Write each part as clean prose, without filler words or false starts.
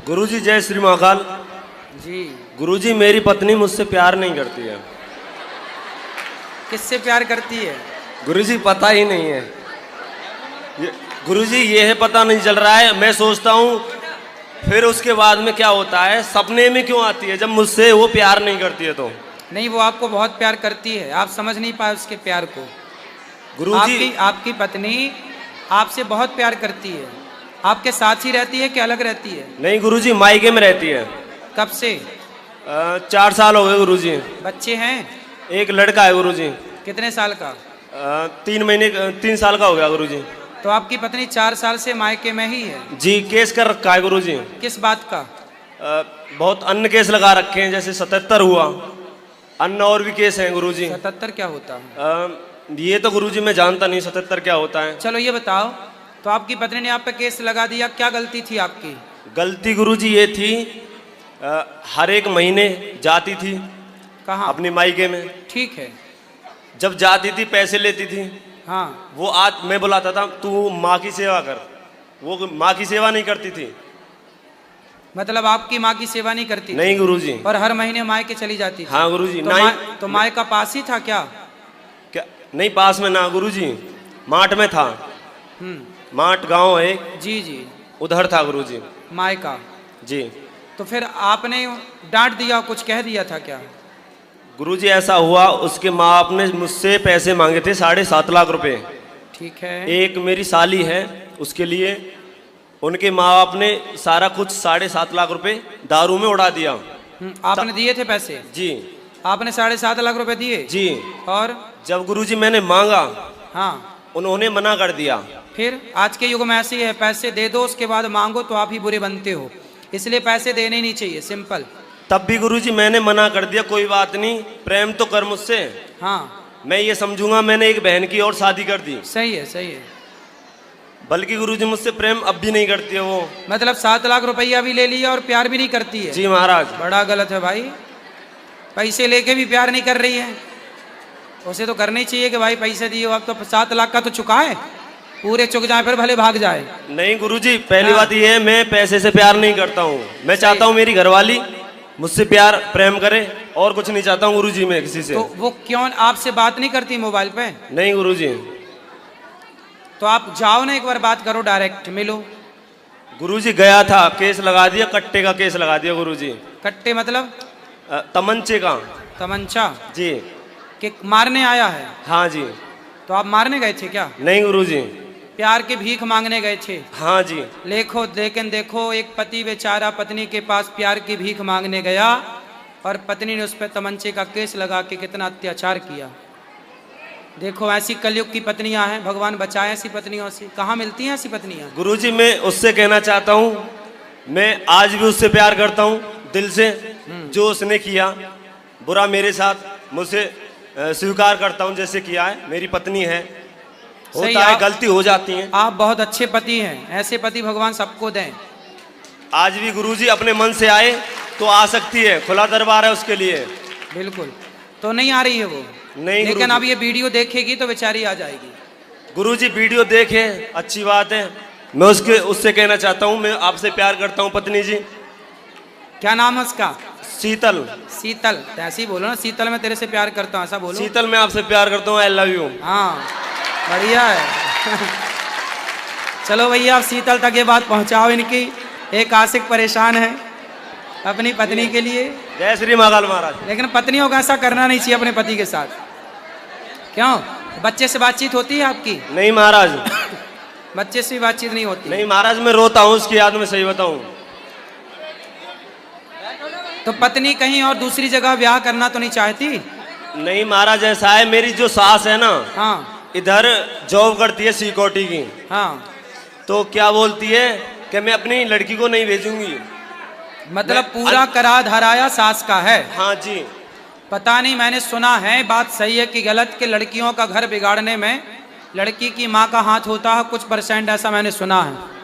गुरुजी जय श्री महाकाल जी। गुरुजी मेरी पत्नी मुझसे प्यार नहीं करती है। किससे प्यार करती है? गुरुजी पता ही नहीं है। गुरुजी ये है पता नहीं चल रहा है। मैं सोचता हूँ फिर उसके बाद में क्या होता है, सपने में क्यों आती है जब मुझसे वो प्यार नहीं करती है तो। नहीं, वो आपको बहुत प्यार करती है, आप समझ नहीं पाए उसके प्यार को। गुरुजी आपकी पत्नी आपसे बहुत प्यार करती है। आपके साथ ही रहती है कि अलग रहती है? नहीं गुरुजी, मायके में रहती है। कब से? 4 साल हो गए गुरुजी। बच्चे हैं? एक लड़का है गुरुजी। कितने साल का? 3 साल का हो गया गुरुजी। तो आपकी पत्नी 4 साल से मायके में ही है? जी, केस कर रखा है गुरुजी। किस बात का? बहुत अन्य केस लगा रखे हैं, जैसे 77 हुआ, अन्य और भी केस हैं गुरुजी। 77 क्या होता है? ये तो गुरुजी मैं जानता नहीं 77 क्या होता है। चलो ये बताओ, तो आपकी पत्नी ने आप पे केस लगा दिया, क्या गलती थी आपकी? गलती गुरुजी ये थी, हर एक महीने जाती थी कहाँ? अपनी मायके में। ठीक है। जब जाती थी पैसे लेती थी। हाँ। वो आज मैं बुलाता था तू माँ की सेवा कर, वो माँ की सेवा नहीं करती थी। मतलब आपकी माँ की सेवा नहीं करती? नहीं गुरुजी। और हर महीने मायके चली जाती थी? हाँ गुरुजी। तो माँ का पास ही था क्या? क्या नहीं, पास में ना गुरुजी, माठ में था। माठ गांव है एक, जी जी, उधर था गुरुजी। मायका जी। तो फिर आपने डांट दिया, कुछ कह दिया था क्या? गुरुजी ऐसा हुआ, उसके माँ बाप ने मुझसे पैसे मांगे थे 7.5 लाख रुपए। ठीक है। एक मेरी साली है, उसके लिए उनके माँ बाप ने सारा कुछ 7.5 लाख रुपए दारू में उड़ा दिया। आपने दिए थे पैसे? जी। आपने 7.5 लाख रुपए दिए? जी। और जब गुरुजी मैंने मांगा, हाँ, उन्होंने मना कर दिया। फिर आज के युग में ऐसे ही है, पैसे दे दो उसके बाद मांगो तो आप ही बुरे बनते हो, इसलिए पैसे देने ही नहीं चाहिए, सिंपल। तब भी गुरुजी मैंने मना कर दिया, कोई बात नहीं, प्रेम तो कर मुझसे। हाँ, मैं ये समझूंगा मैंने एक बहन की और शादी कर दी। सही है, सही है। बल्कि गुरुजी मुझसे प्रेम अब भी नहीं करती है वो। मतलब 7 लाख रुपया भी ले लिया और प्यार भी नहीं करती है? जी महाराज। बड़ा गलत है भाई, पैसे लेके भी प्यार नहीं कर रही है। उसे तो करना ही चाहिए कि भाई पैसे दिए हो, अब तो 7 लाख का तो चुका है, पूरे चुक जाए फिर भले भाग जाए। नहीं गुरुजी, पहली बात ये है, मैं पैसे से प्यार नहीं करता हूँ। मैं चाहता हूँ मेरी घरवाली मुझसे प्यार प्रेम करे, और कुछ नहीं चाहता हूँ गुरुजी मैं किसी से। तो वो क्यों आपसे बात नहीं करती मोबाइल पे? नहीं गुरुजी। तो आप जाओ ना, एक बार बात करो, डायरेक्ट मिलो। गुरुजी गया था, केस लगा दिया, कट्टे का केस लगा दिया गुरुजी। कट्टे मतलब? तमंचे का। तमंचा? जी। कि मारने आया है? हाँ जी। तो आप मारने गए थे क्या? नहीं गुरुजी। प्यार की भीख मांगने गए थे? हाँ जी। लेकिन देखो, एक पति बेचारा पत्नी के पास प्यार की भीख मांगने गया और पत्नी ने उस पर तमंचे का केस लगा के कितना अत्याचार किया। देखो, ऐसी कलयुग की पत्नियां हैं, भगवान बचाए ऐसी पत्नियों से। कहाँ मिलती हैं ऐसी पत्नियां? गुरुजी मैं उससे कहना चाहता हूँ, मैं आज भी उससे प्यार करता हूँ दिल से। जो उसने किया बुरा मेरे साथ, मुझसे स्वीकार करता हूँ जैसे किया है। मेरी पत्नी है, होता है, गलती हो जाती है। आप बहुत अच्छे पति हैं, ऐसे पति भगवान सबको दें। आज भी गुरुजी अपने मन से आए तो आ सकती है, खुला दरबार है उसके लिए। बिल्कुल। तो नहीं आ रही है वो? नहीं, लेकिन अब ये वीडियो देखेगी तो बेचारी आ जाएगी। गुरुजी वीडियो देखे, अच्छी बात है। मैं उससे कहना चाहता हूँ, मैं आपसे प्यार करता हूँ पत्नी जी। क्या नाम है उसका? शीतल। शीतल? तो ऐसे ही बोलो ना, शीतल मैं तेरे से प्यार करता हूँ, ऐसा बोलो। शीतल मैं आपसे प्यार करता हूँ, आई लव यू। हाँ, बढ़िया है। चलो भैया, आप शीतल तक ये बात पहुंचाओ इनकी। एक आशिक परेशान है अपनी पत्नी के लिए। जय श्री महाकाल महाराज। लेकिन पत्नियों को ऐसा करना नहीं चाहिए अपने पति के साथ। क्यों? बच्चे से बातचीत होती है आपकी? नहीं महाराज। बच्चे से भी बातचीत नहीं होती? नहीं महाराज, मैं रोता हूँ उसकी याद में, सही बताऊँ। तो पत्नी कहीं और दूसरी जगह ब्याह करना तो नहीं चाहती? नहीं महाराज, ऐसा है, मेरी जो सास है ना, हाँ, इधर जॉब करती है सिक्योरिटी की। हाँ। तो क्या बोलती है कि मैं अपनी लड़की को नहीं भेजूंगी। मतलब पूरा करा धराया सास का है? हाँ जी। पता नहीं, मैंने सुना है, बात सही है कि गलत, के लड़कियों का घर बिगाड़ने में लड़की की माँ का हाथ होता है, कुछ %, ऐसा मैंने सुना है।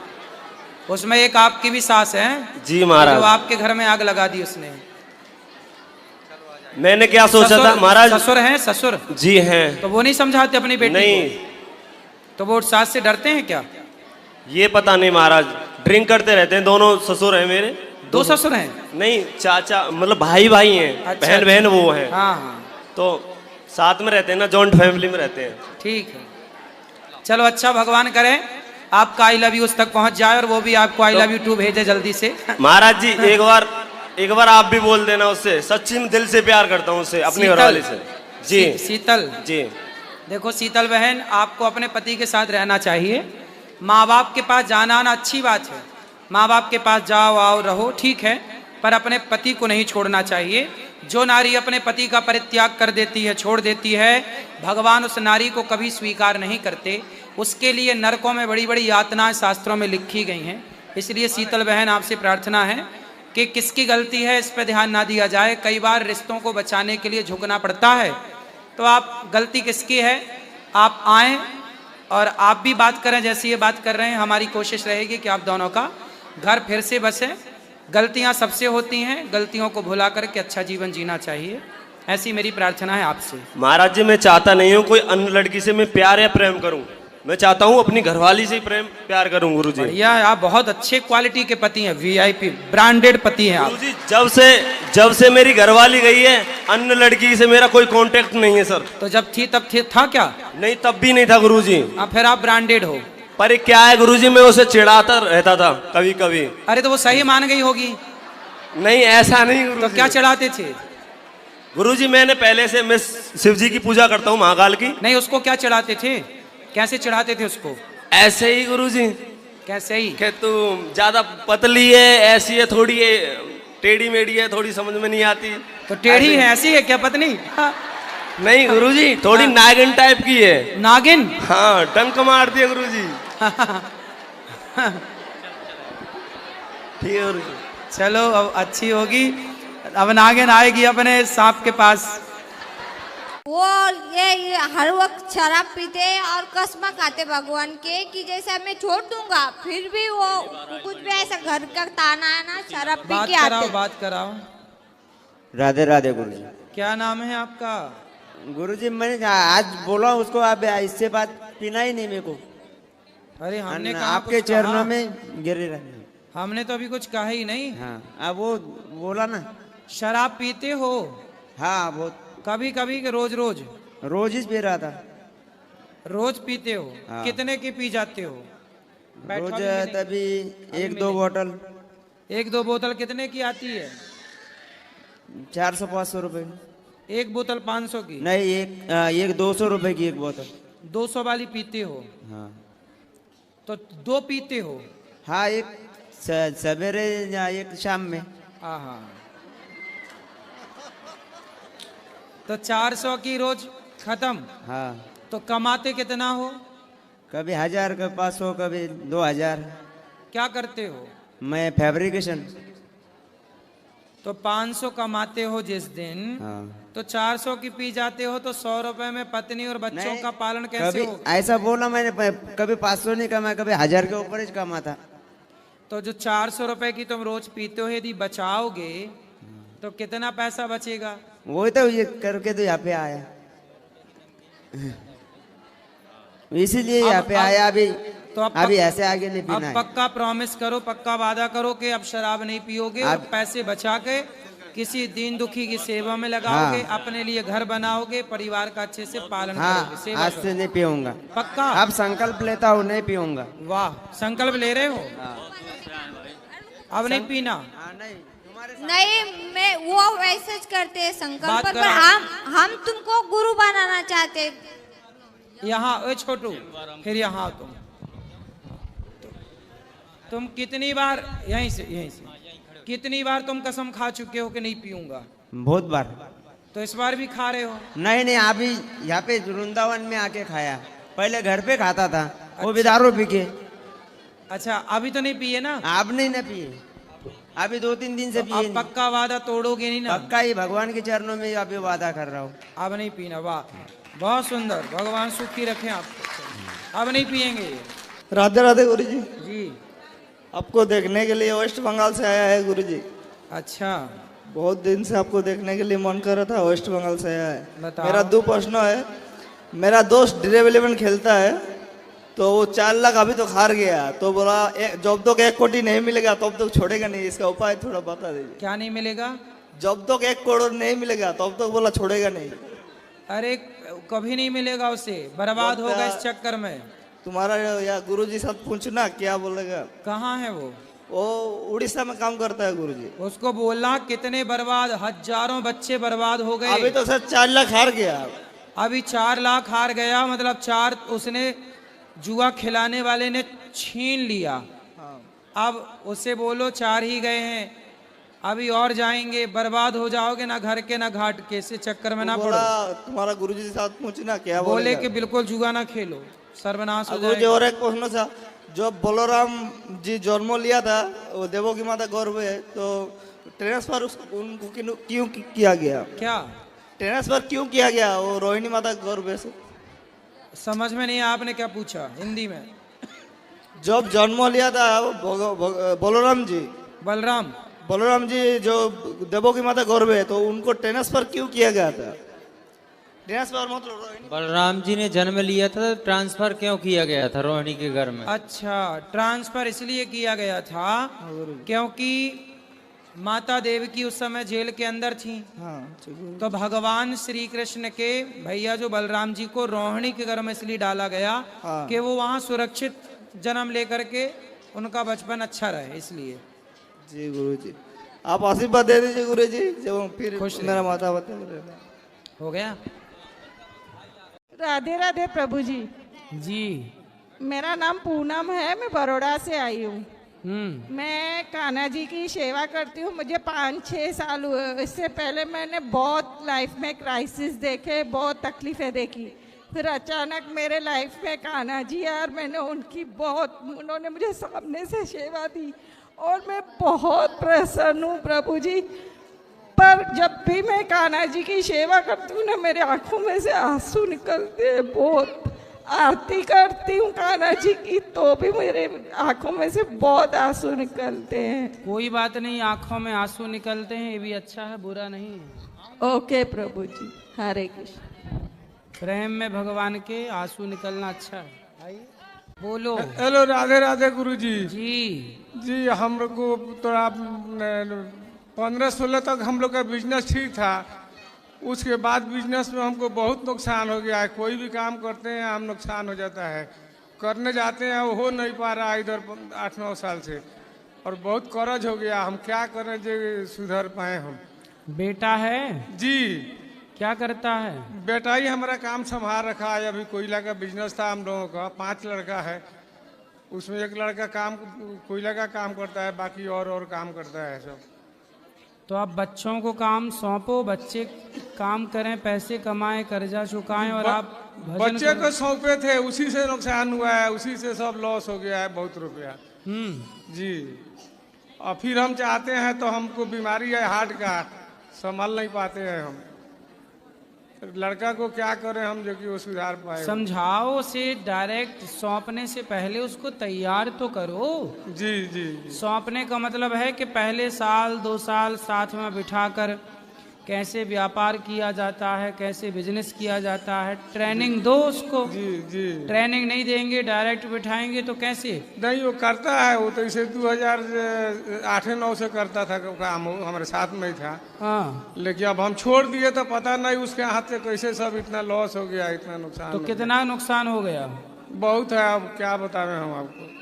उसमें एक आपकी भी सास है? जी महाराज। जो आपके घर में आग लगा दी उसने। मैंने क्या सोचा था महाराज? ससुर हैं? ससुर? जी हैं। तो वो नहीं समझाते अपनी बेटी नहीं को? तो वो सास से डरते हैं क्या? ये पता नहीं महाराज, ड्रिंक करते रहते हैं दोनों, ससुर हैं मेरे। दो ससुर हैं? नहीं, चाचा मतलब भाई भाई हैं, अच्छा, बहन बहन वो हैं। हाँ हाँ तो साथ में रहते हैं ना, जॉइंट फैमिली में रहते हैं। ठीक है। चलो अच्छा, भगवान करे आपका आई लव यू उस तक पहुंच जाए और वो भी आपको आई लव यू टू भेजे जल्दी से। महाराज जी एक बार आप भी बोल देना उससे, सच्ची में दिल से प्यार करता हूँ उससे, अपनी शीतल। घरवाली से। जी शीतल जी। देखो शीतल बहन, आपको अपने पति के साथ रहना चाहिए। माँ बाप के पास जाना आना अच्छी बात है, माँ बाप के पास जाओ आओ रहो ठीक है, पर अपने पति को नहीं छोड़ना चाहिए। जो नारी अपने पति का परित्याग कर देती है, छोड़ देती है, भगवान उस नारी को कभी स्वीकार नहीं करते। उसके लिए नरकों में बड़ी बड़ी यातनाएं शास्त्रों में लिखी गई हैं। इसलिए शीतल बहन आपसे प्रार्थना है कि किसकी गलती है इस पर ध्यान ना दिया जाए। कई बार रिश्तों को बचाने के लिए झुकना पड़ता है, तो आप गलती किसकी है, आप आएँ और आप भी बात करें जैसे ये बात कर रहे हैं। हमारी कोशिश रहेगी कि आप दोनों का घर फिर से बसे। गलतियां सबसे होती हैं, गलतियों को भुला करके अच्छा जीवन जीना चाहिए, ऐसी मेरी प्रार्थना है आपसे। महाराज जी मैं चाहता नहीं हूँ कोई अन्य लड़की से मैं प्यार या प्रेम करूँ, मैं चाहता हूँ अपनी घरवाली से ही प्रेम प्यार करूँ। गुरु जी बढ़िया, आप बहुत अच्छे क्वालिटी के पति हैं, वीआईपी ब्रांडेड पति हैं आप। गुरु जी जब से मेरी घरवाली गई है, अन्य लड़की से मेरा कोई कांटेक्ट नहीं है सर। तो जब थी तब था क्या? नहीं, तब भी नहीं था गुरु जी। फिर आप ब्रांडेड हो। पर ये क्या है गुरुजी, मैं उसे चिढ़ाता रहता था कभी कभी। अरे तो वो सही मान गई होगी। नहीं ऐसा नहीं गुरुजी। तो क्या चढ़ाते थे? गुरुजी मैंने पहले से, मैं शिव जी की पूजा करता हूँ, महाकाल की। नहीं, उसको क्या चढ़ाते थे, कैसे चढ़ाते थे उसको? ऐसे ही गुरुजी। कैसे ही? कि तू ज्यादा पतली है, ऐसी है, थोड़ी है, टेढ़ी मेढ़ी है, थोड़ी समझ में नहीं आती। तो टेढ़ी है, ऐसी है क्या पत्नी? नहीं गुरुजी, थोड़ी नागिन टाइप की है। नागिन? हाँ, डंक मारती है गुरुजी। ठीक है गुरुजी। चलो अब अच्छी होगी, अब नागिन आएगी अपने सांप के पास। वो ये हर वक्त शराब पीते हैं और कसम खाते भगवान के कि जैसे मैं छोड़ दूंगा, फिर भी वो कुछ भी ऐसा घर का ताना है ना, शराब पी बात के आते। कराओ, बात कराओ। राधे राधे गुरुजी। क्या नाम है आपका? गुरुजी मैंने आज बोला उसको, आप इससे बात पीना ही नहीं मेरे को। अरे हमने कहा आपके कुछ कहा? चरणों में गिरे रहे। हमने तो अभी कुछ कहा ही नहीं। हाँ, अब वो बोला ना। शराब पीते हो? हाँ, वो कभी कभी के रोज रोज? रोज ही पी रहा था। रोज पीते हो? हाँ। कितने की पी जाते हो? बैठो, रोज अभी मिलेंगे। तभी अभी 1-2 बोतल। 1-2 बोतल कितने की आती है? 400-500 रुपए। एक बोतल 500 की? नहीं, एक 200 रुपए की एक बोतल। 200 वाली पीते हो? हाँ तो 2 पीते हो? हाँ, एक सवेरे या एक शाम में। हाँ, तो 400 की रोज खत्म। हाँ, तो कमाते कितना हो? कभी 1000, कभी 500, कभी 2000। क्या करते हो? मैं फैब्रिकेशन। तो 500 कमाते हो जिस दिन, हाँ। तो 400 की पी जाते हो, तो 100 रुपए में पत्नी और बच्चों नहीं, का पालन कैसे कभी हो? ऐसा बोला मैंने, कभी 500 नहीं कमाया, कभी 1000 के ऊपर ही कमा था। तो जो 400 रुपए की तुम रोज पीते हो, यदि बचाओगे तो कितना पैसा बचेगा? वही तो ये करके तो यहाँ पे आया, इसीलिए यहाँ पे आया। अभी तो अब अभी ऐसे आगे नहीं अब पीना है। पक्का प्रॉमिस करो, पक्का वादा करो कि अब शराब नहीं पियोगे और पैसे बचा के किसी दीन दुखी की सेवा में लगाओगे। हाँ। अपने लिए घर बनाओगे, परिवार का अच्छे से पालन करोगे, हाँ, सेवा आज से नहीं पीऊंगा। पक्का? अब संकल्प लेता हूँ, नहीं पीऊंगा। वाह, संकल्प ले रहे हो? अब नहीं पीना? नहीं, मैं वो वैसे ही करते हैं संकल्प, बात पर करो। हम तुमको गुरु बनाना चाहते। यहाँ ओ छोटू, फिर यहाँ तुम कितनी बार यहीं से कितनी बार तुम कसम खा चुके हो कि नहीं पीऊंगा? बहुत बार। तो इस बार भी खा रहे हो? नहीं, अभी यहाँ पे वृंदावन में आके खाया। पहले घर पे खाता था, वो भी दारू पी के। अच्छा, अभी तो नहीं पिए ना? आप नहीं ना पिए, अभी 2-3 दिन से तो पिए अब नहीं। पक्का वादा तोड़ोगे नहीं ना? पक्का ही भगवान के चरणों में अभी वादा कर रहा हूँ। अब नहीं पीना। वाह, बहुत सुंदर, भगवान सुखी रखें आपको। अब नहीं पिएंगे ये? राधे राधे गुरुजी। जी, आपको देखने के लिए वेस्ट बंगाल से आया है गुरुजी। अच्छा, बहुत दिन से आपको देखने के लिए मन कर रहा था, वेस्ट बंगाल से आया है। बताओ। मेरा 2 प्रश्न है। मेरा दोस्त DREAM11 खेलता है, तो वो 4 लाख अभी तो हार गया, तो बोला जब तक 1 कोटी नहीं मिलेगा तब तक छोड़ेगा नहीं। इसका उपाय थोड़ा बता दीजिए। क्या नहीं मिलेगा? जब तक 1 करोड़ नहीं मिलेगा तब तक बोला छोड़ेगा नहीं। अरे कभी नहीं मिलेगा उसे, बर्बाद होगा इस चक्कर में। तुम्हारा या गुरुजी साथ पूछना क्या बोलेगा। कहाँ है वो उड़ीसा में काम करता है गुरुजी। उसको बोलना कितने बर्बाद, हजारों बच्चे बर्बाद हो गए। अभी तो सर 4 लाख हार गया। अभी 4 लाख हार गया, मतलब 4 उसने जुआ खिलाने वाले ने छीन लिया। अब उसे बोलो 4 ही गए हैं, अभी और जाएंगे, बर्बाद हो जाओगे, ना घर के ना घाट के, इस चक्कर में ना पड़ो। तुम्हारा गुरुजी के साथ पूछना क्या बोले कि बिल्कुल जुआ ना खेलो, सर्वनाश हो गुरुजी। जाएगा। और एक प्रश्न था, जब बलराम जी जन्म लिया था वो देवों की माता गर्भ है, तो ट्रांसफर उनको क्यों किया गया? क्या ट्रांसफर क्यों किया गया वो रोहिणी माता गर्भ से? समझ में नहीं, आपने क्या पूछा हिंदी में? जब जन्म लिया था बलराम जी जो देवों की माता गर्भ है, तो उनको ट्रांसफर क्यों किया गया था? ट्रांसफर मतलब रोहिणी बलराम जी ने जन्म लिया था तो ट्रांसफर क्यों किया गया था रोहिणी के घर में? अच्छा, ट्रांसफर इसलिए किया गया था क्योंकि माता देवकी उस समय जेल के अंदर थी। तो भगवान श्री कृष्ण के भैया जो बलराम जी को रोहिणी के घर में इसलिए डाला गया कि वो वहाँ सुरक्षित जन्म लेकर के उनका बचपन अच्छा रहे, इसलिए। जी गुरुजी, आप आशीर्वाद दे दीजिए गुरुजी, जब फिर मेरा माता बता हो गया। राधे राधे प्रभु जी। जी मेरा नाम पूनम है, मैं बड़ौदा से आई हूँ। मैं कान्हा जी की सेवा करती हूँ, मुझे 5-6 साल हुए। इससे पहले मैंने बहुत लाइफ में क्राइसिस देखे, बहुत तकलीफें देखी। फिर अचानक मेरे लाइफ में कान्हा जी और मैंने उन्होंने मुझे सामने से सेवा दी और मैं बहुत प्रसन्न हूँ प्रभु जी। पर जब भी मैं कान्हा जी की सेवा करती हूँ ना, मेरे आंखों में से आंसू निकलते हैं। बहुत आरती करती हूँ कान्हा जी की तो भी मेरे आंखों में से बहुत आंसू निकलते हैं। कोई बात नहीं, आंखों में आंसू निकलते हैं, ये भी अच्छा है, बुरा नहीं है। ओके प्रभु जी, हरे कृष्ण। प्रेम में भगवान के आंसू निकलना अच्छा है। बोलो। हेलो, राधे राधे गुरु जी। जी हम लोग को थोड़ा 15-16 तक हम लोग का बिजनेस ठीक था। उसके बाद बिजनेस में हमको बहुत नुकसान हो गया है। कोई भी काम करते हैं हम नुकसान हो जाता है, करने जाते हैं वो हो नहीं पा रहा इधर 8-9 साल से, और बहुत कर्ज हो गया। हम क्या करें जो सुधर पाए हम? बेटा है? जी। क्या करता है? बेटा ही हमारा काम संभाल रखा है। अभी कोयला का बिजनेस था हम लोगों का, 5 लड़का है, उसमें 1 लड़का कोयला का काम करता है, बाकी और काम करता है सब। तो आप बच्चों को काम सौंपो, बच्चे काम करें, पैसे कमाएं, कर्जा चुकाएं, और आप बच्चे को सौंपे थे, उसी से नुकसान हुआ है, उसी से सब लॉस हो गया है, बहुत रुपया। जी। और फिर हम चाहते हैं तो हमको बीमारी है हार्ट का, संभाल नहीं पाते हैं हम। लड़का को क्या करें हम जो कि वो सुधार पाए? समझाओ उसे, डायरेक्ट सौंपने से पहले उसको तैयार तो करो। जी जी। सौंपने का मतलब है कि पहले 1-2 साल साथ में बिठाकर कैसे व्यापार किया जाता है, कैसे बिजनेस किया जाता है, ट्रेनिंग दो उसको। जी जी। ट्रेनिंग नहीं देंगे, डायरेक्ट बिठाएंगे तो कैसे? नहीं, वो करता है, वो तो इसे 2008-9 से करता था काम, हमारे साथ में ही था। हाँ। लेकिन अब हम छोड़ दिए तो पता नहीं उसके हाथ से कैसे सब इतना लॉस हो गया, इतना नुकसान। तो कितना नुकसान हो गया? बहुत है, अब क्या बतावें हम आपको।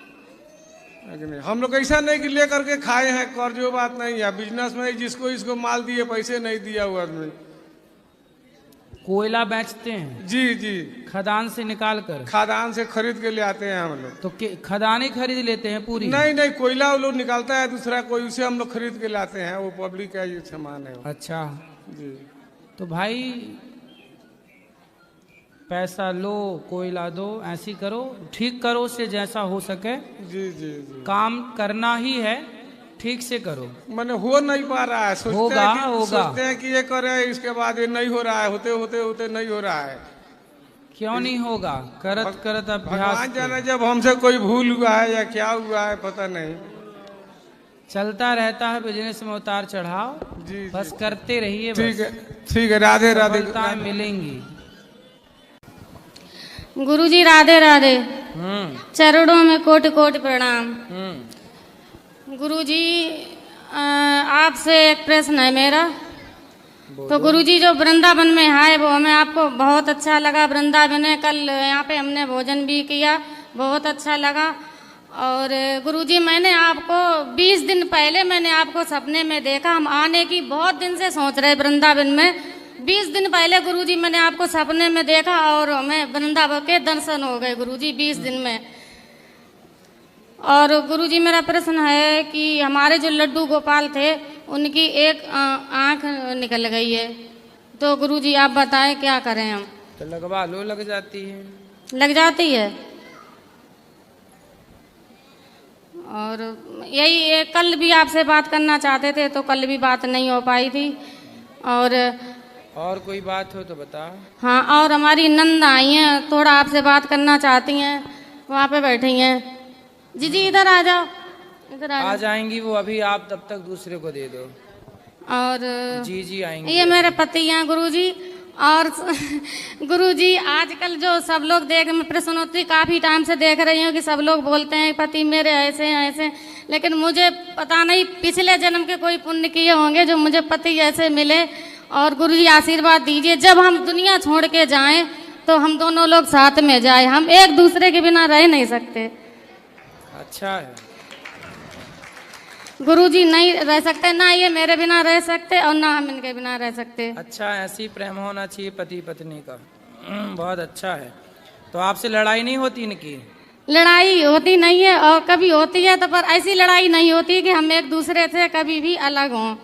नहीं, हम लोग ऐसा नहीं कि ले करके खाए हैं, कर्जो बात नहीं है। बिजनेस में जिसको इसको माल दिए, पैसे नहीं दिया हुआ आदमी। कोयला बेचते हैं? जी जी। खदान से निकाल कर? खदान से खरीद के ले आते हैं हम लोग। तो खदान ही खरीद लेते हैं पूरी? नहीं, कोयला वो लोग निकालता है दूसरा कोई, उसे हम लोग खरीद के लाते हैं, वो पब्लिक का ये सामान है। अच्छा जी। तो भाई पैसा लो, कोयला दो, ऐसी करो, ठीक करो उसे जैसा हो सके। जी जी जी। काम करना ही है, ठीक से करो। मैंने हो नहीं पा रहा है, होगा। सोचते हैं कि ये करे, इसके बाद ये नहीं हो रहा है, होते नहीं हो रहा है। क्यों नहीं होगा? करत अभ्यास। भगवान जाने जब हमसे कोई भूल हुआ है या क्या हुआ है, पता नहीं। चलता रहता है बिजनेस में उतार चढ़ाव। जी। बस करते रहिए। ठीक है। राधे राधे। मिलेंगी। गुरुजी राधे राधे। चरणों में कोटि कोटि प्रणाम। गुरुजी, आपसे एक प्रश्न है मेरा। तो गुरुजी, जो वृंदावन में है वो हमें आपको बहुत अच्छा लगा। वृंदावन में कल यहाँ पे हमने भोजन भी किया, बहुत अच्छा लगा। और गुरुजी, मैंने आपको 20 दिन पहले मैंने आपको सपने में देखा। हम आने की बहुत दिन से सोच रहे वृंदावन में। 20 दिन पहले गुरुजी मैंने आपको सपने में देखा और हमें वृंदावन के दर्शन हो गए गुरुजी 20 दिन में। और गुरुजी, मेरा प्रश्न है कि हमारे जो लड्डू गोपाल थे उनकी एक आंख निकल गई है, तो गुरुजी आप बताएं क्या करें हम? तो लगवा लो, लग जाती है। लग जाती है। और यही कल भी आपसे बात करना चाहते थे तो कल भी बात नहीं हो पाई थी। और कोई बात हो तो बता। हाँ, और हमारी नंद आई हैं, थोड़ा आपसे बात करना चाहती हैं, वहाँ पे बैठी हैं। जी जी, इधर आ जाओ, इधर आ जाएंगी वो अभी, आप तब तक दूसरे को दे दो। और जी जी आएंगे। ये मेरे पति हैं गुरुजी। और गुरुजी, आजकल जो सब लोग देख, मैं प्रश्नोत्तरी काफ़ी टाइम से देख रही हूँ कि सब लोग बोलते हैं पति मेरे ऐसे हैं ऐसे, लेकिन मुझे पता नहीं पिछले जन्म के कोई पुण्य किए होंगे जो मुझे पति ऐसे मिले। और गुरुजी आशीर्वाद दीजिए, जब हम दुनिया छोड़ के जाएं तो हम दोनों लोग साथ में जाएं। हम एक दूसरे के बिना रह नहीं सकते। अच्छा है गुरुजी, नहीं रह सकते, ना ये मेरे बिना रह सकते और ना हम इनके बिना रह सकते। अच्छा, ऐसी प्रेम होना चाहिए पति पत्नी का। बहुत अच्छा है। तो आपसे लड़ाई नहीं होती इनकी? लड़ाई होती नहीं है, और कभी होती है तो पर ऐसी लड़ाई नहीं होती कि हम एक दूसरे से कभी भी अलग हों।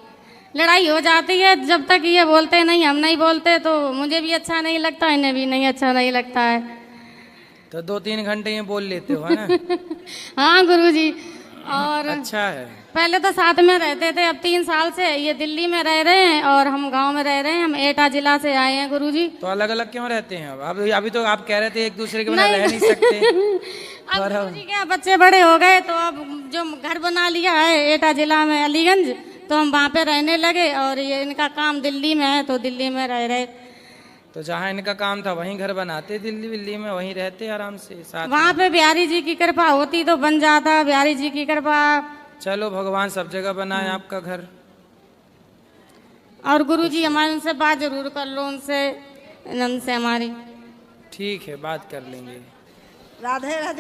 लड़ाई हो जाती है जब तक ये बोलते नहीं, हम नहीं बोलते, तो मुझे भी अच्छा नहीं लगता, इन्हें भी नहीं अच्छा नहीं लगता है। तो 2-3 घंटे ये बोल लेते हो, है ना? हाँ गुरुजी। और अच्छा है। पहले तो साथ में रहते थे, अब 3 साल से ये दिल्ली में रह रहे हैं और हम गांव में रह रहे हैं। हम एटा जिला से आए हैं गुरुजी। तो अलग अलग क्यों रहते हैं? अब अभी तो आप कह रहे थे एक दूसरे के बिना रह नहीं सकते। अब गुरुजी क्या, बच्चे बड़े हो गए तो अब जो घर बना लिया है एटा जिला में अलीगंज, तो हम वहाँ पे रहने लगे। और ये इनका काम दिल्ली में है तो दिल्ली में रह रहे। तो जहाँ इनका काम था वहीं घर बनाते, दिल्ली में वहीं रहते आराम से साथ। वहाँ पे बिहारी जी की कृपा होती तो बन जाता, बिहारी जी की कृपा। चलो, भगवान सब जगह बनाए आपका घर। और गुरुजी, हमारे उनसे बात जरूर कर लो, उनसे नंद से हमारी। ठीक है, बात कर लेंगे। राधे राधे।